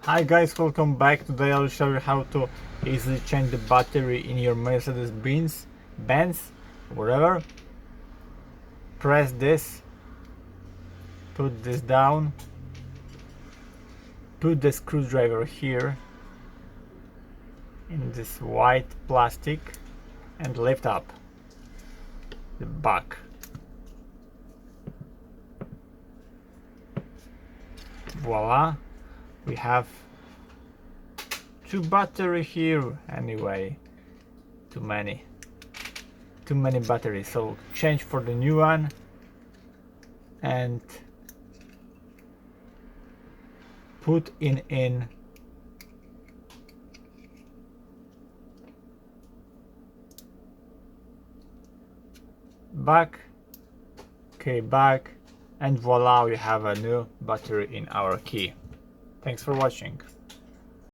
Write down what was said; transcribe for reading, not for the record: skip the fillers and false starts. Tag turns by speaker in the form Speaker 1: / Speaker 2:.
Speaker 1: Hi guys, welcome back. Today I'll show you how to easily change the battery in your Mercedes Benz, whatever. Press this, put this down, put the screwdriver here in this white plastic and lift up the back. Voila, we have two battery here. Anyway, too many batteries, so change for the new one and put in back. Okay, back, and voila, we have a new battery in our key. Thanks for watching.